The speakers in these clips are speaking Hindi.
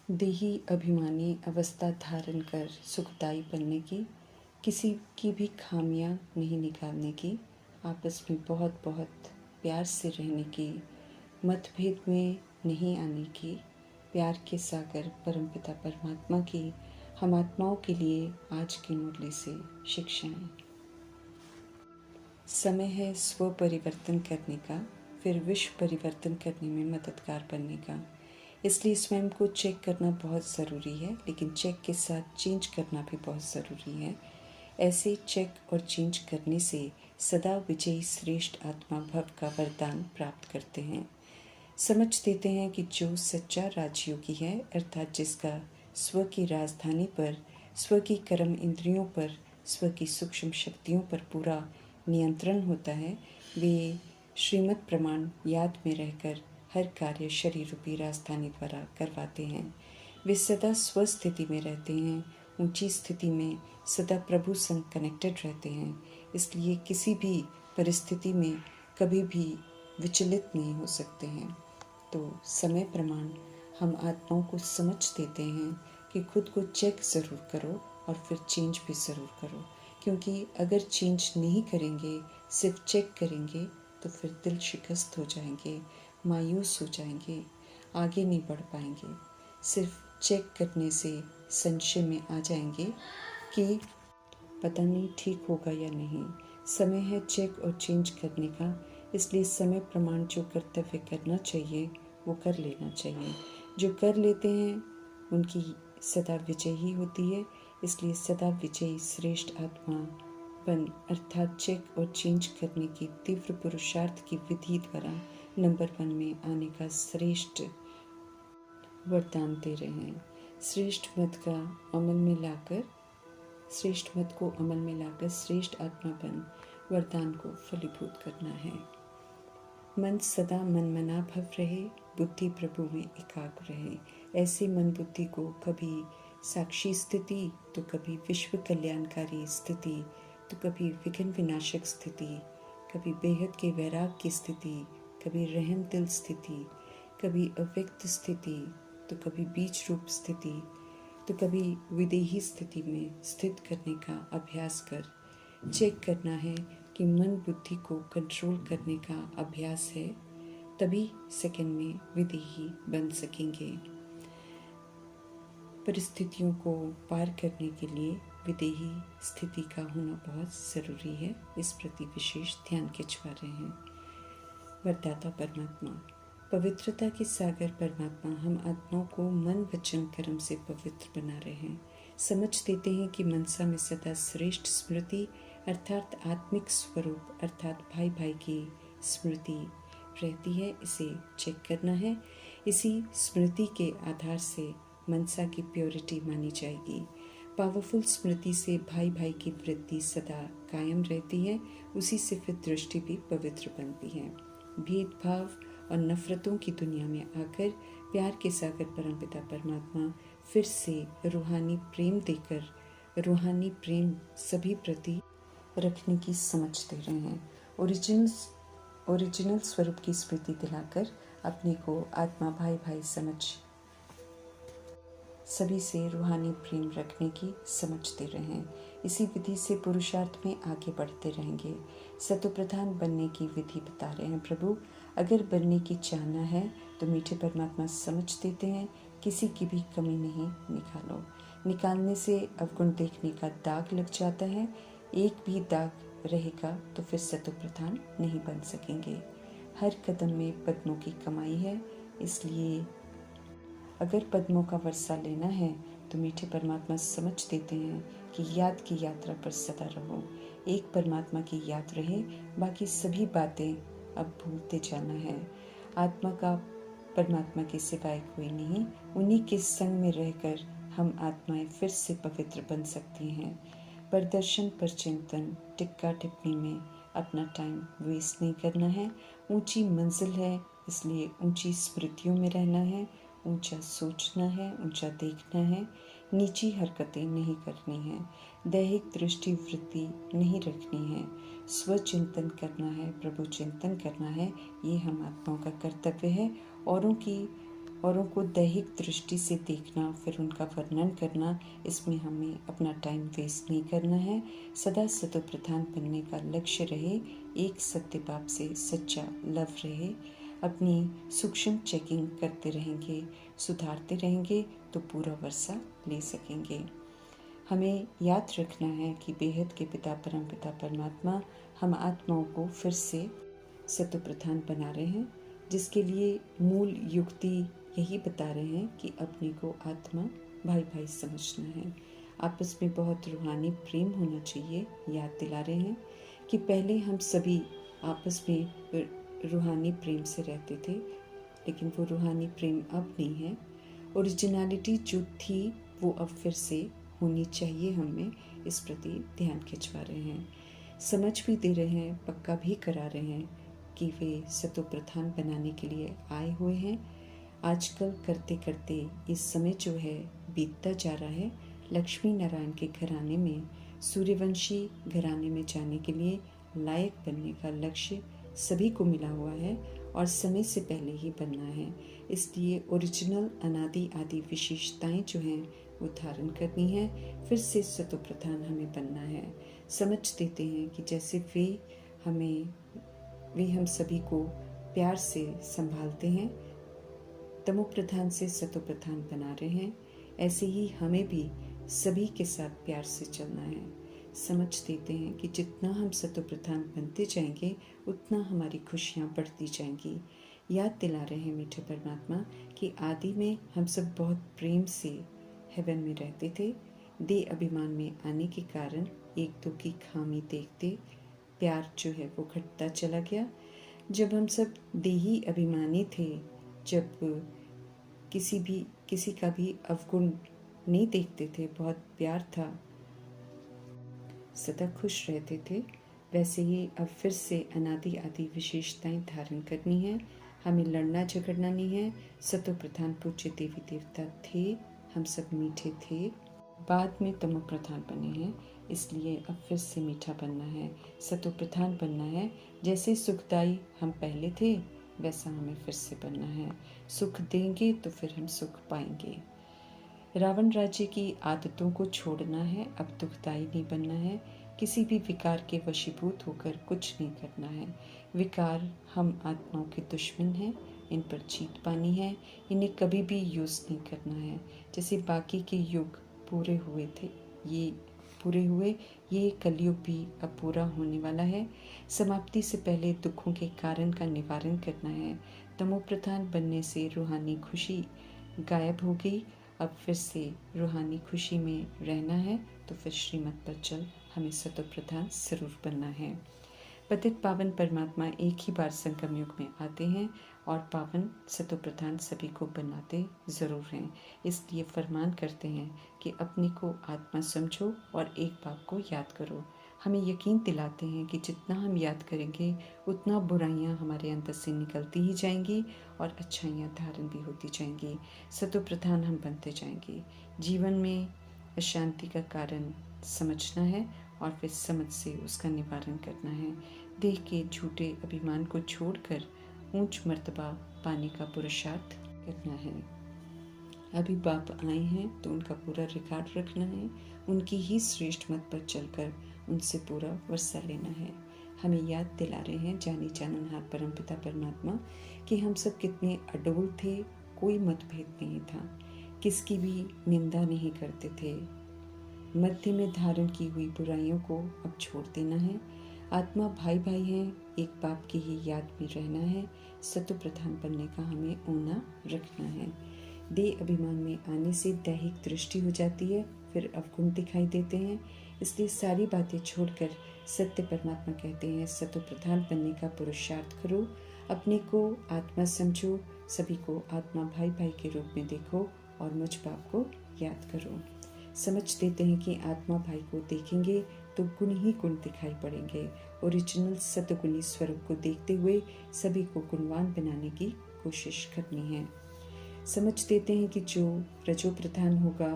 देही अभिमानी अवस्था धारण कर सुखदायी बनने की, किसी की भी खामियां नहीं निकालने की, आपस में बहुत बहुत प्यार से रहने की, मतभेद में नहीं आने की, प्यार के सागर परमपिता परमात्मा की हम आत्माओं के लिए आज की मुरली से शिक्षाएं। समय है स्व परिवर्तन करने का, फिर विश्व परिवर्तन करने में मददगार बनने का। इसलिए स्वयं को चेक करना बहुत ज़रूरी है, लेकिन चेक के साथ चेंज करना भी बहुत ज़रूरी है। ऐसे चेक और चेंज करने से सदा विजयी श्रेष्ठ आत्मा भव का वरदान प्राप्त करते हैं। समझ देते हैं कि जो सच्चा राजयोगी है, अर्थात जिसका स्व की राजधानी पर, स्व की कर्म इंद्रियों पर, स्व की सूक्ष्म शक्तियों पर पूरा नियंत्रण होता है, वे श्रीमद् प्रमाण याद में रहकर हर कार्य शरीर रूपी राजधानी द्वारा करवाते हैं। वे सदा स्व स्थिति में रहते हैं, ऊंची स्थिति में सदा प्रभु संग कनेक्टेड रहते हैं। इसलिए किसी भी परिस्थिति में कभी भी विचलित नहीं हो सकते हैं। तो समय प्रमाण हम आत्माओं को समझ देते हैं कि खुद को चेक ज़रूर करो और फिर चेंज भी ज़रूर करो, क्योंकि अगर चेंज नहीं करेंगे, सिर्फ चेक करेंगे, तो फिर दिल शिकस्त हो जाएंगे, मायूस हो जाएंगे, आगे नहीं बढ़ पाएंगे। सिर्फ चेक करने से संशय में आ जाएंगे कि पता नहीं ठीक होगा या नहीं। समय है चेक और चेंज करने का, इसलिए समय प्रमाण जो कर्तव्य करना चाहिए वो कर लेना चाहिए। जो कर लेते हैं उनकी सदा विजय ही होती है। इसलिए सदा विजयी श्रेष्ठ आत्मा बन, अर्थात चेक और चेंज करने की तीव्र पुरुषार्थ की विधि द्वारा नंबर 1 में आने का श्रेष्ठ वरदान दे रहे हैं। श्रेष्ठ मत को अमल में लाकर श्रेष्ठ आत्मा बन वरदान को फलीभूत करना है। मन सदा मनमना भव रहे, बुद्धि प्रभु में एकाग्र रहे। ऐसे मन बुद्धि को कभी साक्षी स्थिति, तो कभी विश्व कल्याणकारी स्थिति, तो कभी विघ्न विनाशक स्थिति, कभी बेहद के वैराग की स्थिति, कभी रहम दिल स्थिति, कभी अव्यक्त स्थिति, तो कभी बीज रूप स्थिति, तो कभी विदेही स्थिति में स्थित करने का अभ्यास कर चेक करना है कि मन बुद्धि को कंट्रोल करने का अभ्यास है, तभी सेकंड में विदेही बन सकेंगे। परिस्थितियों को पार करने के लिए विदेही स्थिति का होना बहुत ज़रूरी है। इस प्रति विशेष ध्यान खिंचवा रहे हैं। वरदाता परमात्मा, पवित्रता के सागर परमात्मा, हम आत्माओं को मन वचन कर्म से पवित्र बना रहे हैं। समझ देते हैं कि मनसा में सदा श्रेष्ठ स्मृति अर्थात आत्मिक स्वरूप अर्थात भाई भाई की स्मृति रहती है। इसे चेक करना है। इसी स्मृति के आधार से मनसा की प्योरिटी मानी जाएगी। पावरफुल स्मृति से भाई भाई की वृत्ति सदा कायम रहती है। उसी से फिर दृष्टि भी पवित्र बनती है। भेदभाव और नफरतों की दुनिया में आकर प्यार के सागर परमपिता परमात्मा फिर से रूहानी प्रेम देकर रूहानी प्रेम सभी प्रति रखने की समझ दे रहे हैं। ओरिजिनल स्वरूप की स्मृति दिलाकर अपने को आत्मा भाई भाई समझ सभी से रूहानी प्रेम रखने की समझ दे रहे हैं। इसी विधि से पुरुषार्थ में आगे बढ़ते रहेंगे। सतोप्रधान बनने की विधि बता रहे हैं प्रभु। अगर बनने की चाहना है तो मीठे परमात्मा समझ देते हैं, किसी की भी कमी नहीं निकालो। निकालने से अवगुण देखने का दाग लग जाता है। एक भी दाग रहेगा तो फिर सतोप्रधान नहीं बन सकेंगे। हर कदम में पद्मों की कमाई है, इसलिए अगर पद्मों का वर्षा लेना है तो मीठे परमात्मा समझ देते हैं कि याद की यात्रा पर सदा रहो। एक परमात्मा की याद रहे, बाकी सभी बातें अब भूलते जाना है। आत्मा का परमात्मा के सिवाय कोई नहीं। उन्हीं के संग में रहकर हम आत्माएं फिर से पवित्र बन सकती हैं। प्रदर्शन पर चिंतन टिक्का टिप्पणी में अपना टाइम वेस्ट नहीं करना है। ऊंची मंजिल है, इसलिए ऊंची स्मृतियों में रहना है। ऊंचा सोचना है, ऊंचा देखना है, नीची हरकतें नहीं करनी है, दैहिक दृष्टि वृत्ति नहीं रखनी है, स्वचिंतन करना है, प्रभु चिंतन करना है। ये हम आत्माओं का कर्तव्य है। औरों की औरों को दैहिक दृष्टि से देखना, फिर उनका वर्णन करना, इसमें हमें अपना टाइम वेस्ट नहीं करना है। सदा सतो प्रधान बनने का लक्ष्य रहे, एक सत्य बाप से सच्चा लव रहे। अपनी सूक्ष्म चेकिंग करते रहेंगे, सुधारते रहेंगे तो पूरा वर्षा ले सकेंगे। हमें याद रखना है कि बेहद के पिता परम पिता परमात्मा हम आत्माओं को फिर से सत्य प्रधान बना रहे हैं, जिसके लिए मूल युक्ति यही बता रहे हैं कि अपने को आत्मा भाई भाई समझना है, आपस में बहुत रूहानी प्रेम होना चाहिए। याद दिला रहे हैं कि पहले हम सभी आपस में रूहानी प्रेम से रहते थे, लेकिन वो रूहानी प्रेम अब नहीं है। ओरिजिनलिटी जो थी वो अब फिर से होनी चाहिए, हमें इस प्रति ध्यान खिंचवा रहे हैं, समझ भी दे रहे हैं, पक्का भी करा रहे हैं कि वे सतो प्रधान बनाने के लिए आए हुए हैं। आजकल करते करते ये समय जो है बीतता जा रहा है। लक्ष्मी नारायण के घराने में, सूर्यवंशी घराने में जाने के लिए लायक बनने का लक्ष्य सभी को मिला हुआ है और समय से पहले ही बनना है। इसलिए ओरिजिनल अनादि आदि विशेषताएं जो हैं वो धारण करनी है, फिर से सतो प्रधान हमें बनना है। समझ देते हैं कि जैसे वे हम सभी को प्यार से संभालते हैं, तमो प्रधान से सतो प्रधान बना रहे हैं, ऐसे ही हमें भी सभी के साथ प्यार से चलना है। समझ देते हैं कि जितना हम सतो प्रधान बनते जाएंगे उतना हमारी खुशियाँ बढ़ती जाएंगी। याद दिला रहे हैं मीठे परमात्मा कि आदि में हम सब बहुत प्रेम से हेवन में रहते थे। दे अभिमान में आने के कारण एक दो की खामी देखते प्यार जो है वो घटता चला गया। जब हम सब देही अभिमानी थे, जब किसी का भी अवगुण नहीं देखते थे, बहुत प्यार था, सदा खुश रहते थे, वैसे ही अब फिर से अनादि आदि विशेषताएं धारण करनी है। हमें लड़ना झगड़ना नहीं है। सतो प्रधान पूज्य देवी देवता थे, हम सब मीठे थे, बाद में तमो प्रधान बने हैं, इसलिए अब फिर से मीठा बनना है, सतो प्रधान बनना है। जैसे सुखदाई हम पहले थे वैसा हमें फिर से बनना है। सुख देंगे तो फिर हम सुख पाएंगे। रावण राज्य की आदतों को छोड़ना है, अब दुखदाई नहीं बनना है। किसी भी विकार के वशीभूत होकर कुछ नहीं करना है। विकार हम आत्माओं के दुश्मन हैं, इन पर जीत पानी है, इन्हें कभी भी यूज़ नहीं करना है। जैसे बाकी के युग पूरे हुए थे, ये कलयुग भी अब पूरा होने वाला है। समाप्ति से पहले दुखों के कारण का निवारण करना है। तमो प्रधान बनने से रूहानी खुशी गायब हो गई, अब फिर से रूहानी खुशी में रहना है, तो फिर श्रीमत पर चल हमें सतो प्रधान जरूर बनना है। पतित पावन परमात्मा एक ही बार संगम युग में आते हैं और पावन सतो प्रधान सभी को बनाते ज़रूर हैं। इसलिए फरमान करते हैं कि अपने को आत्मा समझो और एक बाप को याद करो। हमें यकीन दिलाते हैं कि जितना हम याद करेंगे उतना बुराइयां हमारे अंदर से निकलती ही जाएंगी और अच्छाइयाँ धारण भी होती जाएंगी। सतो प्रधान हम बनते जाएंगे। जीवन में अशांति का कारण समझना है और फिर समझ से उसका निवारण करना है। देह के झूठे अभिमान को छोड़कर ऊंच मर्तबा पाने का पुरुषार्थ करना है। अभी बाप आए हैं तो उनका पूरा रिकॉर्ड रखना है, उनकी ही श्रेष्ठ मत पर चलकर उनसे पूरा वर्षा लेना है। हमें याद दिला रहे हैं जानी जाननहार परमपिता परमात्मा कि हम सब कितने अडोल थे, कोई मतभेद नहीं था, किसकी भी निंदा नहीं करते थे। मध्य में धारण की हुई बुराइयों को अब छोड़ देना है। आत्मा भाई भाई हैं, एक बाप की ही याद में रहना है। सतो प्रधान बनने का हमें ऊना रखना है। देह अभिमान में आने से दैहिक दृष्टि हो जाती है, फिर अवगुण दिखाई देते हैं। इसलिए सारी बातें छोड़कर सत्य परमात्मा कहते हैं सतो प्रधान बनने का पुरुषार्थ करो, अपने को आत्मा समझो, सभी को आत्मा भाई भाई के रूप में देखो और मुझ बाप को याद करो। समझ देते हैं कि आत्मा भाई को देखेंगे तो गुण ही गुण दिखाई पड़ेंगे। ओरिजिनल सतगुणी स्वरूप को देखते हुए सभी को गुणवान बनाने की कोशिश करनी है। समझ देते हैं कि जो रजो प्रधान होगा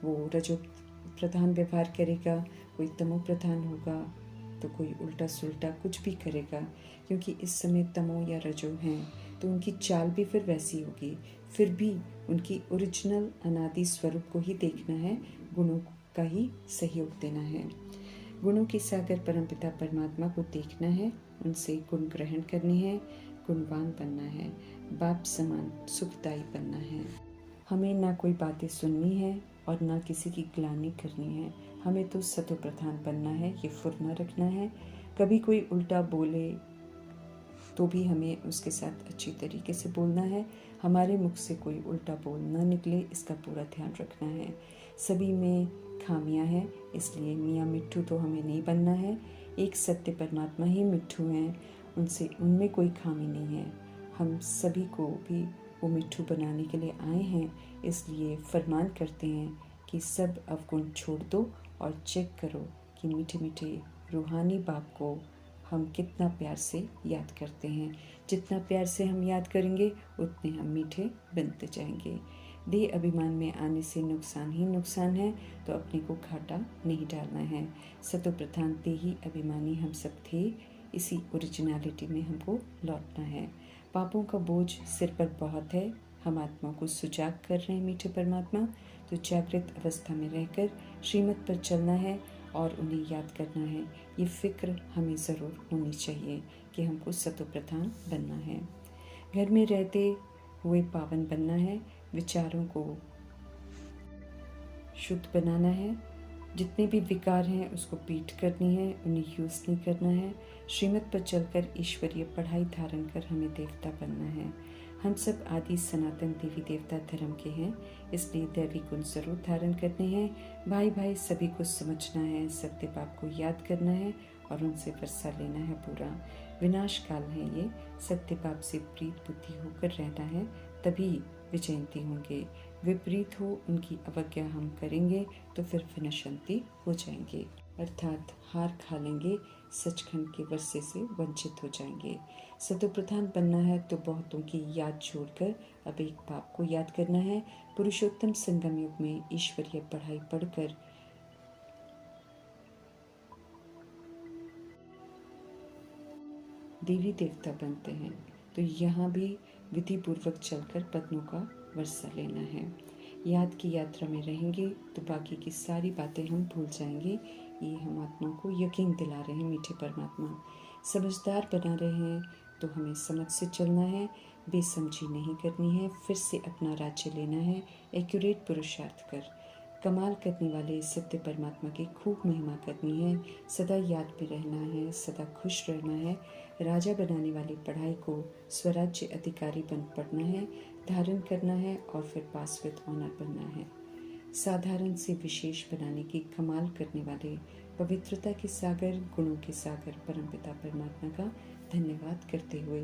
वो रजो प्रधान व्यवहार करेगा, कोई तमो प्रधान होगा तो कोई उल्टा सुल्टा कुछ भी करेगा, क्योंकि इस समय तमो या रजो हैं तो उनकी चाल भी फिर वैसी होगी। फिर भी उनकी ओरिजिनल अनादि स्वरूप को ही देखना है, गुणों का ही सहयोग देना है। गुणों के सागर परमपिता परमात्मा को देखना है, उनसे गुण ग्रहण करने हैं, गुणवान बनना है, बाप समान सुखदायी बनना है। हमें ना कोई बातें सुननी है और ना किसी की ग्लानि करनी है। हमें तो सतो प्रधान बनना है, ये फुर्ना रखना है। कभी कोई उल्टा बोले तो भी हमें उसके साथ अच्छी तरीके से बोलना है। हमारे मुख से कोई उल्टा बोल ना निकले, इसका पूरा ध्यान रखना है। सभी में खामियां हैं, इसलिए मियाँ मिट्ठू तो हमें नहीं बनना है। एक सत्य परमात्मा ही मिट्ठू हैं, उनमें कोई खामी नहीं है। हम सभी को भी वो मिट्ठू बनाने के लिए आए हैं, इसलिए फरमान करते हैं कि सब अवगुण छोड़ दो और चेक करो कि मीठे मीठे रूहानी बाप को हम कितना प्यार से याद करते हैं। जितना प्यार से हम याद करेंगे उतने हम मीठे बनते जाएंगे। देह अभिमान में आने से नुकसान ही नुकसान है, तो अपने को घाटा नहीं डालना है। सतो प्रधान देही अभिमानी हम सब थे, इसी ओरिजिनलिटी में हमको लौटना है। पापों का बोझ सिर पर बहुत है, हम आत्मा को सुजाग कर रहे हैं मीठे परमात्मा, तो जागृत अवस्था में रहकर श्रीमत पर चलना है और उन्हें याद करना है। ये फिक्र हमें ज़रूर होनी चाहिए कि हमको सतो प्रधान बनना है। घर में रहते हुए पावन बनना है, विचारों को शुद्ध बनाना है। जितने भी विकार हैं उसको पीठ करनी है, उन्हें यूज़ नहीं करना है। श्रीमत पर चलकर ईश्वरीय पढ़ाई धारण कर हमें देवता बनना है। हम सब आदि सनातन देवी देवता धर्म के हैं, इसलिए दैवी गुण जरूर धारण करने हैं। भाई भाई सभी को समझना है, सत्य बाप को याद करना है और उनसे वर्षा लेना है पूरा। विनाश काल है ये, सत्य बाप से प्रीत बुद्धि होकर रहना है, तभी विजयंती होंगे। विपरीत हो उनकी अवज्ञा हम करेंगे तो फिर विनशंति हो जाएंगे, अर्थात हार खा लेंगे, सचखंड के वर्षे से वंचित हो जाएंगे। सतो प्रधान बनना है तो बहुतों की याद छोड़कर अब एक बाप को याद करना है। पुरुषोत्तम संगम युग में ईश्वरीय पढ़ाई पढ़कर देवी देवता बनते हैं, तो यहाँ भी विधि पूर्वक चलकर पत्नों का वर्षा लेना है। याद की यात्रा में रहेंगे तो बाकी की सारी बातें हम भूल जाएंगे। ये हम आत्मा को यकीन दिला रहे हैं मीठे परमात्मा। समझदार बना रहे हैं तो हमें समझ से चलना है, बेसमझी नहीं करनी है, फिर से अपना राज्य लेना है, एक्यूरेट पुरुषार्थ कर। कमाल करने वाले सत्य परमात्मा की खूब महिमा करनी है, सदा याद में रहना है, सदा खुश रहना है। राजा बनाने वाली पढ़ाई को स्वराज्य अधिकारी बन पढ़ना है, धारण करना है और फिर पास विद ऑनर बनना है। साधारण से विशेष बनाने की कमाल करने वाले पवित्रता के सागर, गुणों के सागर परमपिता परमात्मा का धन्यवाद करते हुए